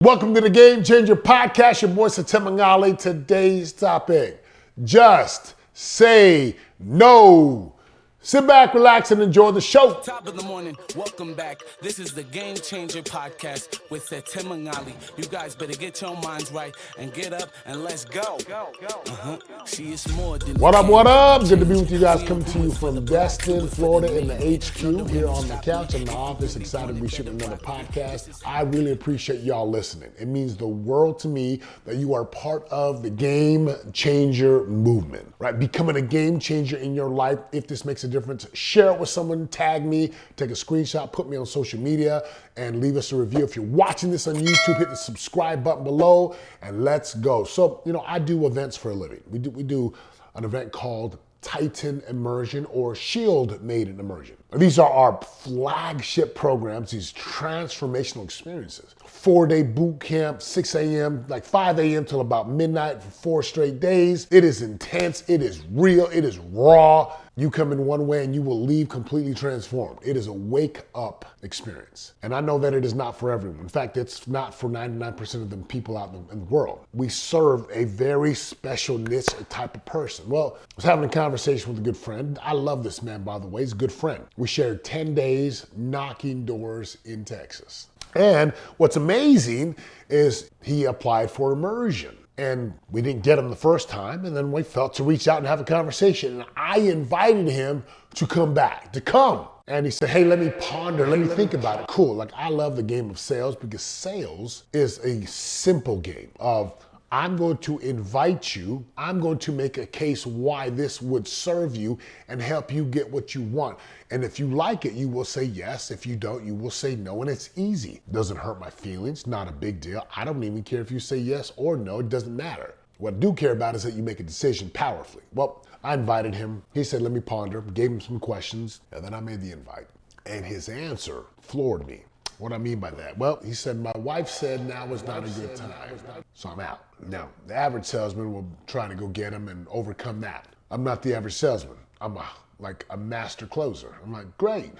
Welcome to the Game Changer Podcast. Your boy Setema Gali. Today's topic: just say no. Sit back, relax, and enjoy the show. Top of the morning, welcome back. This is the Game Changer Podcast with Setema Gali. You guys better get your minds right and get up and let's go. She is more than What up, what up? Good to be with you guys. Coming to you from Destin, Florida in the HQ, here on the couch in the office. Excited to be shooting another podcast. I really appreciate y'all listening. It means the world to me that you are part of the Game Changer movement, right? Becoming a game changer in your life. If this makes a difference, share it with someone, tag me, take a screenshot, put me on social media, and leave us a review. If you're watching this on YouTube, hit the subscribe button below, and let's go. So, I do events for a living. We do an event called Titan Immersion or Shield Maiden Immersion. These are our flagship programs, these transformational experiences. 4-day boot camp, 6 a.m., like 5 a.m. till about midnight for 4 straight days. It is intense, it is real, it is raw. You come in one way and you will leave completely transformed. It is a wake up experience. And I know that it is not for everyone. In fact, it's not for 99% of the people out in the world. We serve a very special niche type of person. Well, I was having a conversation with a good friend. I love this man, by the way. He's a good friend. We shared 10 days knocking doors in Texas. And what's amazing is he applied for immersion. And we didn't get him the first time, and then we felt to reach out and have a conversation. And I invited him to come back, to come. And he said, hey, let me ponder, let me think about it. Cool, like I love the game of sales because sales is a simple game of I'm going to invite you, I'm going to make a case why this would serve you and help you get what you want. And if you like it, you will say yes. If you don't, you will say no, and it's easy. Doesn't hurt my feelings, not a big deal. I don't even care if you say yes or no, it doesn't matter. What I do care about is that you make a decision powerfully. Well, I invited him. He said, let me ponder, gave him some questions, and then I made the invite. And his answer floored me. What I mean by that? Well, he said, my wife said now is not a good time, so I'm out. Now, the average salesman will try to go get him and overcome that. I'm not the average salesman. I'm like a master closer. I'm like, great,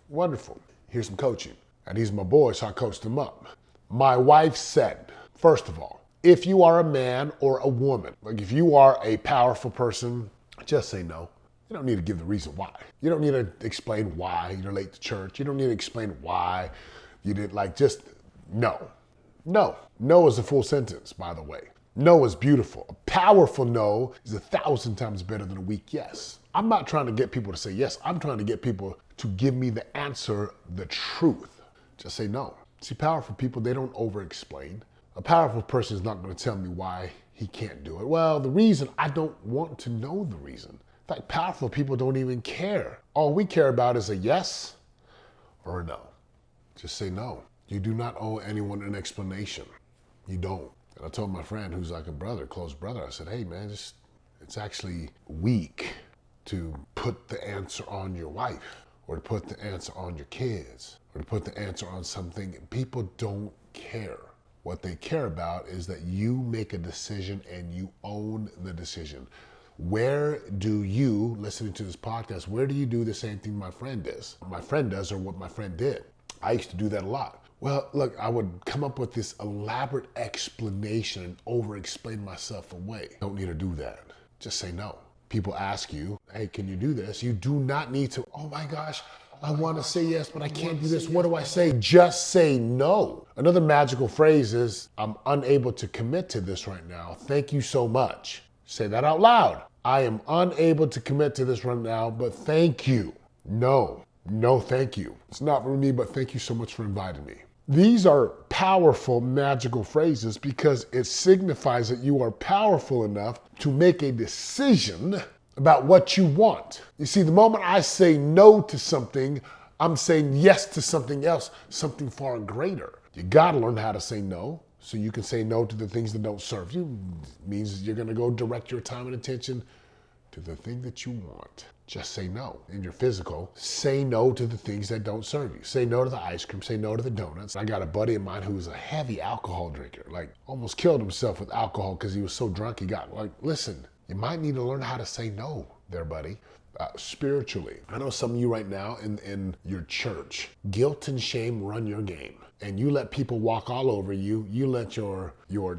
wonderful. Here's some coaching. And he's my boy, so I coached him up. My wife said, first of all, if you are a man or a woman, like if you are a powerful person, just say no. You don't need to give the reason why. You don't need to explain why you're late to church. You don't need to explain why you didn't just no. No. No is a full sentence, by the way. No is beautiful. A powerful no is 1,000 times better than a weak yes. I'm not trying to get people to say yes. I'm trying to get people to give me the answer, the truth. Just say no. See, powerful people, they don't over-explain. A powerful person is not going to tell me why he can't do it. Well, the reason, I don't want to know the reason. In fact, powerful people don't even care. All we care about is a yes or a no. Just say no. You do not owe anyone an explanation. You don't. And I told my friend who's like a brother, close brother, I said, hey man, it's actually weak to put the answer on your wife or to put the answer on your kids or to put the answer on something. People don't care. What they care about is that you make a decision and you own the decision. Where do you, listening to this podcast, where do you do the same thing my friend does? My friend does or what my friend did. I used to do that a lot. Well, look, I would come up with this elaborate explanation and over-explain myself away. Don't need to do that. Just say no. People ask you, hey, can you do this? You do not need to, oh my gosh, I want to say yes, but I can't do this. What do I say? Just say no. Another magical phrase is, I'm unable to commit to this right now. Thank you so much. Say that out loud. I am unable to commit to this right now, but thank you. No, thank you. It's not for me, but thank you so much for inviting me. These are powerful, magical phrases because it signifies that you are powerful enough to make a decision about what you want. You see, the moment I say no to something, I'm saying yes to something else, something far greater. You gotta learn how to say no so you can say no to the things that don't serve you. It means you're gonna go direct your time and attention to the thing that you want. Just say no. In your physical, say no to the things that don't serve you. Say no to the ice cream, say no to the donuts. I got a buddy of mine who was a heavy alcohol drinker, like almost killed himself with alcohol because he was so drunk he got listen, you might need to learn how to say no there, buddy. spiritually. I know some of you right now in your church, guilt and shame run your game. And you let people walk all over you. You let your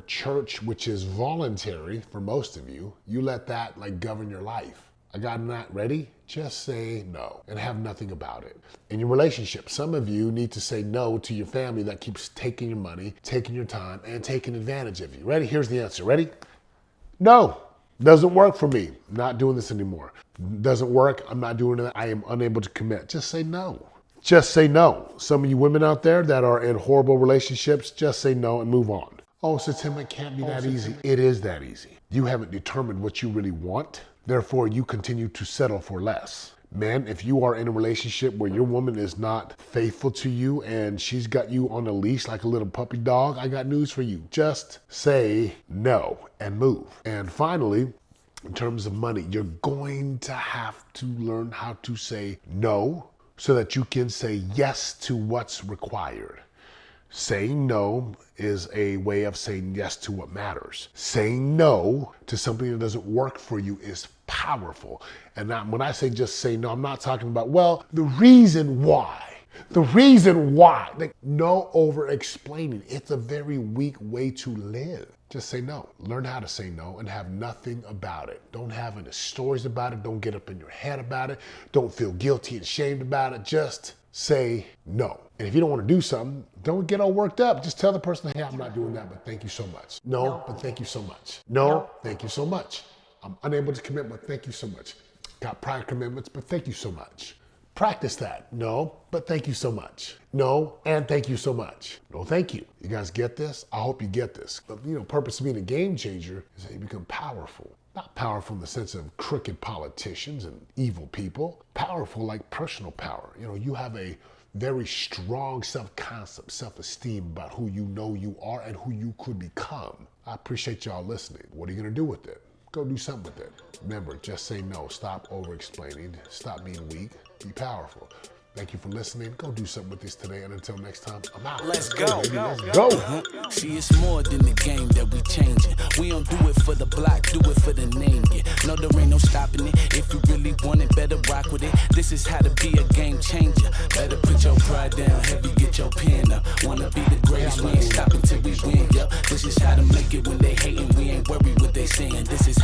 church, which is voluntary for most of you, you let that like govern your life. I got not ready? Just say no and have nothing about it. In your relationship, some of you need to say no to your family that keeps taking your money, taking your time, and taking advantage of you. Ready? Here's the answer. Ready? No. Doesn't work for me. Not doing this anymore. Doesn't work. I'm not doing it. I am unable to commit. Just say no. Just say no. Some of you women out there that are in horrible relationships, just say no and move on. Oh, Setema, it can't be that easy. It is that easy. You haven't determined what you really want. Therefore, you continue to settle for less. Men, if you are in a relationship where your woman is not faithful to you and she's got you on a leash like a little puppy dog, I got news for you. Just say no and move. And finally, in terms of money, you're going to have to learn how to say no so that you can say yes to what's required. Saying no is a way of saying yes to what matters. Saying no to something that doesn't work for you is powerful. And when I say just say no, I'm not talking about, well, the reason why. Like, no over explaining. It's a very weak way to live. Just say no. Learn how to say no and have nothing about it. Don't have any stories about it. Don't get up in your head about it. Don't feel guilty and shamed about it. Just say no. And if you don't want to do something, don't get all worked up. Just tell the person, hey, I'm not doing that, but thank you so much. No, but thank you so much. No, thank you so much. I'm unable to commit, but thank you so much. Got prior commitments, but thank you so much. Practice that. No, but thank you so much. No, and thank you so much. No, thank you. You guys get this? I hope you get this. But purpose of being a game changer is that you become powerful. Not powerful in the sense of crooked politicians and evil people. Powerful like personal power. You have a very strong self-concept, self-esteem about who you know you are and who you could become. I appreciate y'all listening. What are you gonna do with it? Go do something with it. Remember, just say no. Stop over-explaining. Stop being weak. Be powerful. Thank you for listening. Go do something with this today. And until next time, I'm out. Let's go. Baby. Let's go. See, it's more than the game that we changing. We don't do it for the block, do it for the name. Yeah. No, there ain't no stopping it. If you really want it, better rock with it. This is how to be a game changer. Better put your pride down, heavy, get your pen up. Wanna be the greatest, we ain't stopping till we win, yo. This is how to make it when they hating. We ain't worried what they saying. This is